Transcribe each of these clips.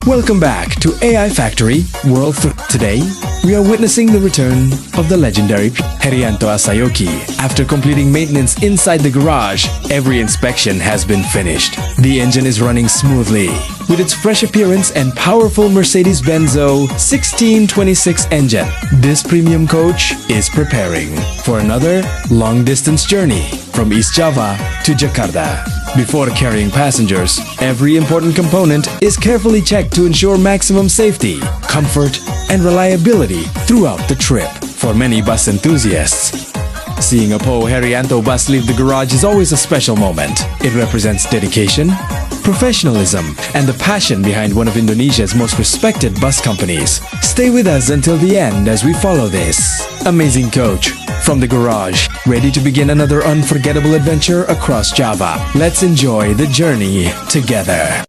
Welcome back to AI Factory World Today, we are witnessing the return of the legendary Haryanto Assyauqi. After completing maintenance inside the garage, every inspection has been finished. The engine is running smoothly. With its fresh appearance and powerful Mercedes-Benz 1626 engine, this premium coach is preparing for another long-distance journey from East Java to Jakarta. Before carrying passengers, every important component is carefully checked to ensure maximum safety, comfort, and reliability throughout the trip. For many bus enthusiasts, seeing a PO Haryanto bus leave the garage is always a special moment. It represents dedication, professionalism, and the passion behind one of Indonesia's most respected bus companies. Stay with us until the end as we follow this amazing coach from the garage, ready to begin another unforgettable adventure across Java. Let's enjoy the journey together.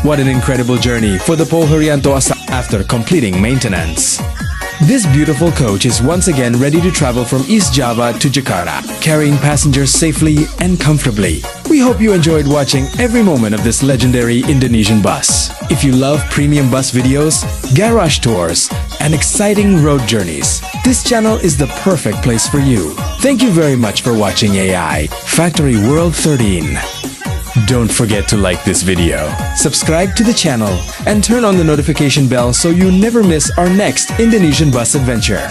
What an incredible journey for the PO Haryanto Assyauqi after completing maintenance. This beautiful coach is once again ready to travel from East Java to Jakarta, carrying passengers safely and comfortably. We hope you enjoyed watching every moment of this legendary Indonesian bus. If you love premium bus videos, garage tours, and exciting road journeys, this channel is the perfect place for you. Thank you very much for watching AI Factory World 13. Don't forget to like this video, subscribe to the channel, and turn on the notification bell so you never miss our next Indonesian bus adventure.